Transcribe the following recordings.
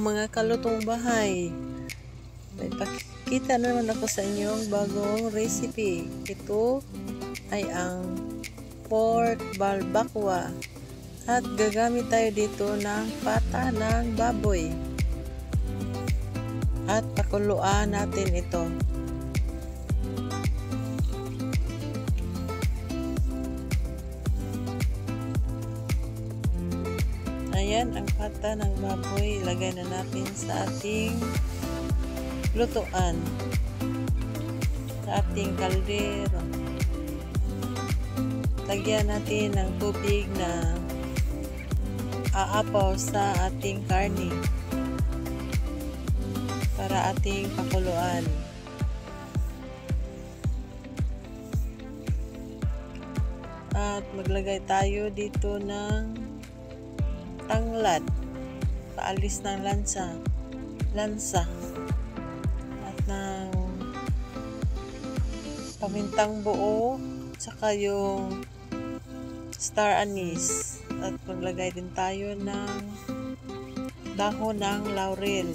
mga kalutong bahay. May pakita naman ako sa inyong bagong recipe. Ito ay ang pork balbakwa. At gagamit tayo dito ng pata ng baboy. At pakuluan natin ito. Ayan ang pata ng baboy. Ilagay na natin sa ating lutuan. Sa ating kaldero. Lagyan natin ng tubig na aapaw sa ating karne para ating pakuluan. At maglagay tayo dito ng tanglad, paalis ng lansa at ng pamintang buo, saka yung star anise, at maglagay din tayo ng dahon ng laurel.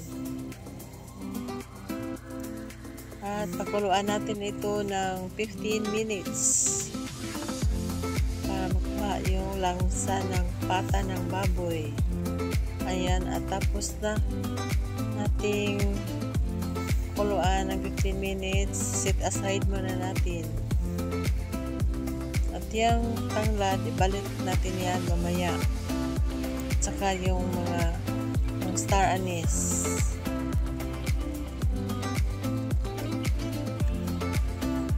At pakuluan natin ito ng 15 minutes para makuha yung langsa ng pata ng baboy. Ayan, at tapos na nating pakuluan ng 15 minutes. Set aside muna natin. At yung tanglad, ibalik natin yan mamaya. Tsaka yung star anise.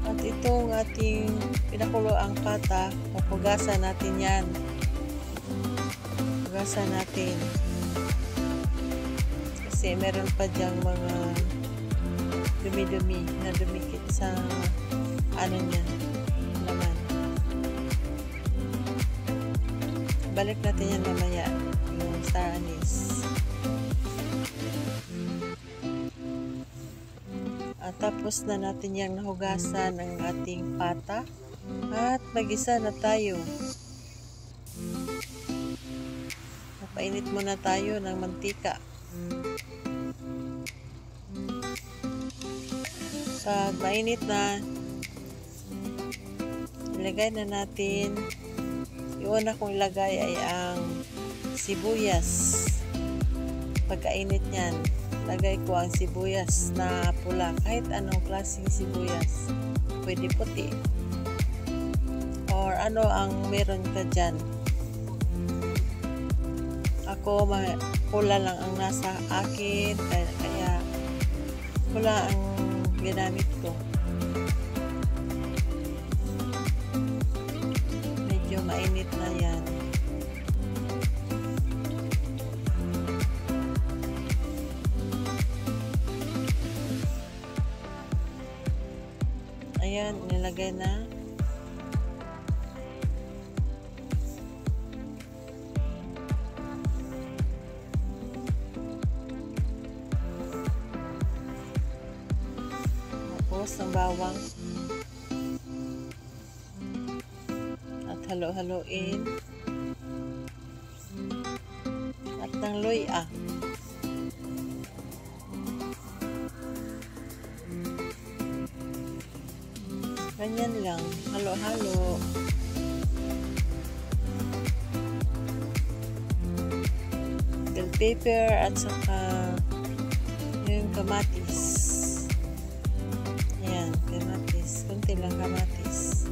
At itong ating pinakulo ang pata, pupugasan natin yan. Pugasan natin. Kasi meron pa dyang mga dumi-dumi na dumikit sa ano niyan, laman. Balik natin yan mamaya, yung star anise. At tapos na natin yung nahugasan ang ating pata. At magisa na tayo. Painit muna tayo ng mantika. Pag mainit na, ilagay na natin. Yung una kong ilagay ay ang sibuyas. Pagkainit niyan, lagay ko ang sibuyas na pula. Kahit anong klaseng sibuyas. Pwede puti. Or ano ang meron ka dyan. Ako, pula lang ang nasa akin. Kaya pula ang ginamit ko. Medyo mainit na yan. Ayan, nilagay na. Tapos ang bawang. At halo-haloin. At ng luya. Ganyan lang, halo-halo. Bell pepper at saka yung kamatis. Ayan, kamatis. Kunti lang kamatis.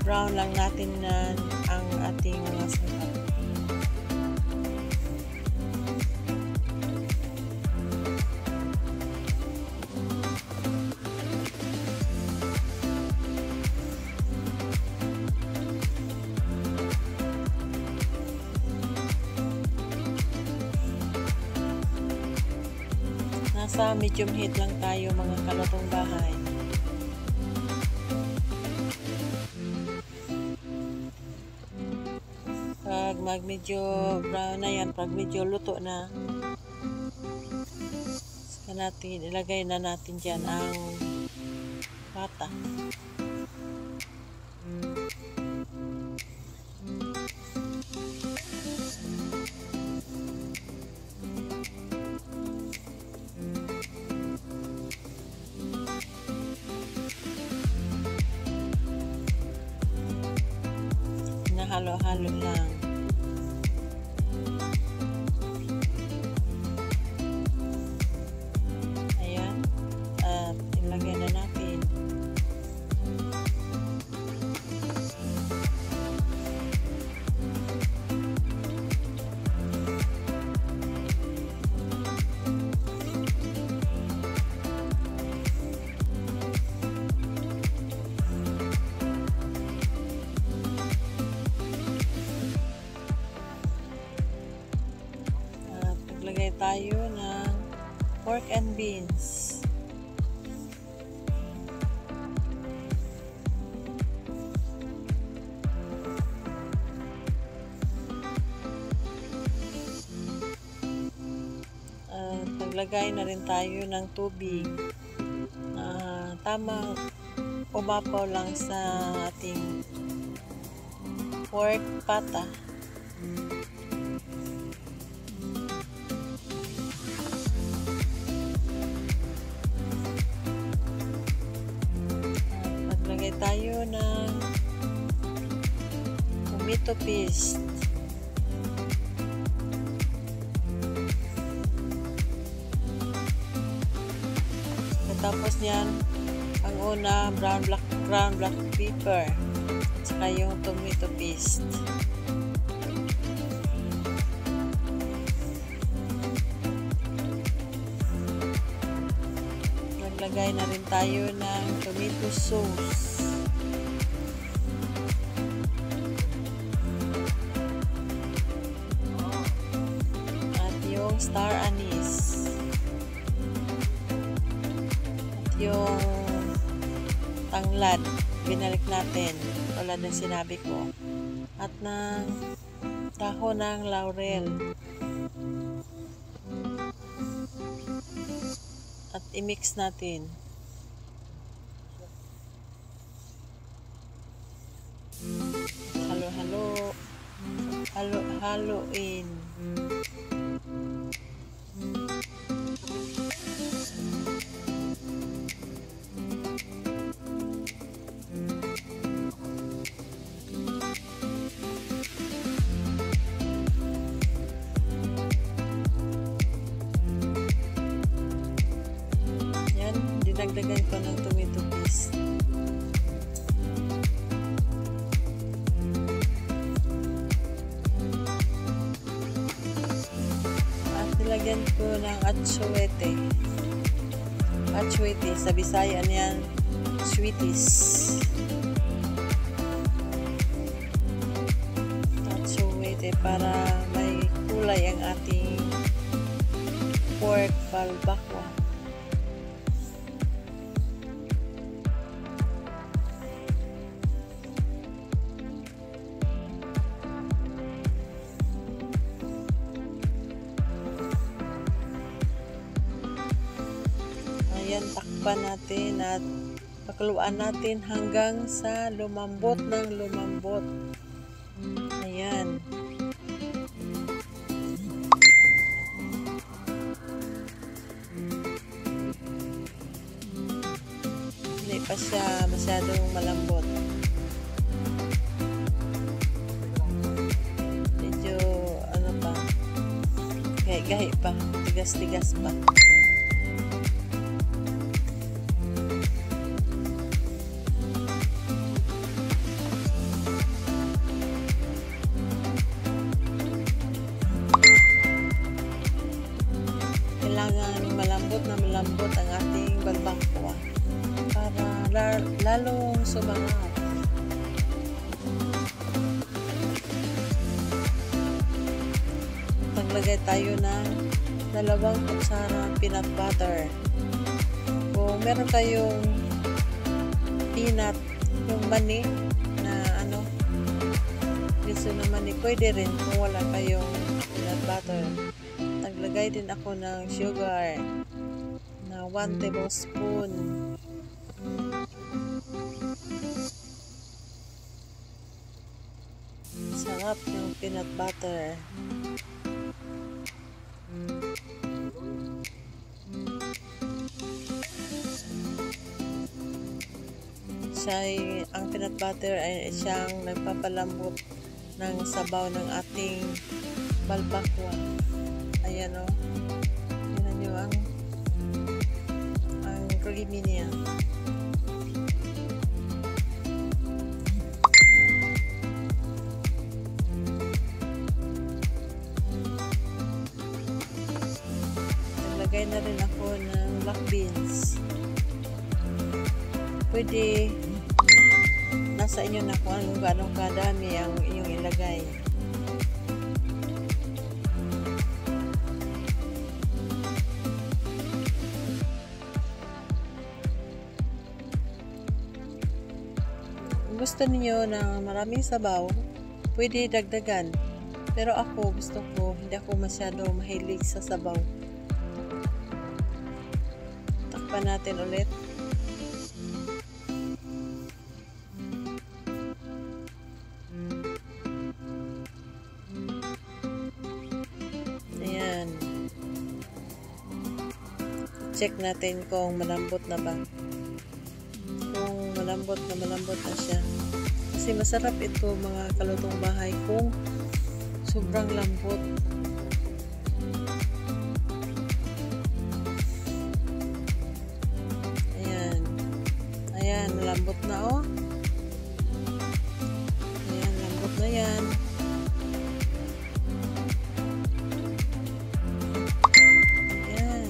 I-brown lang natin na ang ating mga sangkap. Nasa medium heat lang tayo mga kalutong bahay. Pag medyo brown na yan, pag medyo luto na, saka natin, ilagay na natin dyan ang pata. Halo-halo lang. Ayan. At ilagay na natin. Maglagay tayo ng pork and beans. Maglagay na rin tayo ng tubig. Tamang umapaw lang sa ating pork pata. Maglagay tayo ng tomato paste. Tapos niyan, ang una, brown black pepper at saka yung tomato paste. Maglagay na rin tayo ng tomato sauce. At yung star anise. Yung tanglad, binalik natin tulad ng sinabi ko, at ng dahon ng laurel, at i-mix natin. Halo-haloin. Dinagdagan ko ng tomato paste. At nilagyan ko ng atsuete. Atsuete, sa Bisaya niyan, sweeties. Atsuete para may kulay ang ating pork balbakwa. Ayan, takpan natin at pakuluan natin hanggang sa lumambot ng lumambot. Ayan. Hindi pa siya masyadong malambot. Medyo ano pa, gahi-gahi pa, tigas-tigas pa. Kailangan malambot ang ating balbakwa para lalong sumangat. Maglagay tayo ng 2 kutsara peanut butter. Kung meron kayong peanut, yung mani na ano, gusto na mani, pwede rin kung wala kayong peanut butter. Naglagay din ako ng sugar na 1 tablespoon. Sarap yung peanut butter. Ang peanut butter ay siyang nagpapalambot ng sabaw ng ating balbakwa. Ayan o. Tignan nyo ang creamy niya. Naglagay na rin ako ng black beans. Pwede nasa inyo na kung anong ganong kadami ang inyong ilagay. Kung gusto niyo ng maraming sabaw, pwede dagdagan. Pero ako, hindi ako masyado mahilig sa sabaw. Takpan natin ulit. Ayan. Check natin kung malambot na ba. Kung malambot na siya. Kasi masarap ito mga kalutong bahay kung sobrang lambot. Ayan, malambot na oh. Ayan, lambot na yan. Ayan.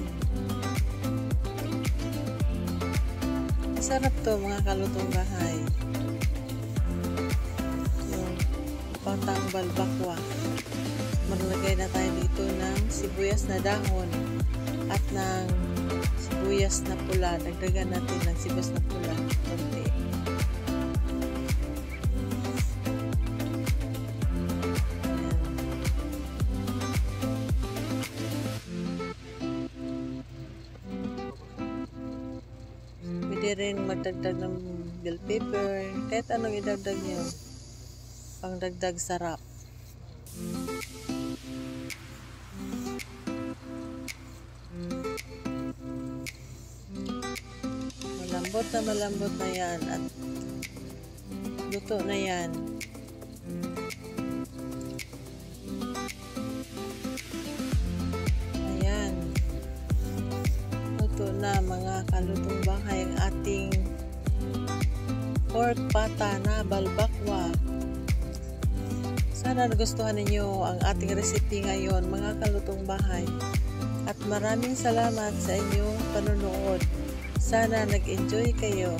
Masarap to mga kalutong bahay. Yung patang balbakwa. Maglagay na tayo dito ng sibuyas na dahon at ng sibuyas na pula. Dagdagan natin ng sibuyas na pula. Kunti. Pwede rin magdagdag ng bell pepper. Kahit anong idagdag nyo. Pangdagdag sarap. Malambot na yan at luto na yan. Ayan, luto na mga kalutong bahay ang ating pork pata na balbakwa. Sana nagustuhan ninyo ang ating recipe ngayon mga kalutong bahay at maraming salamat sa inyong panonood. Sana nag-enjoy kayo.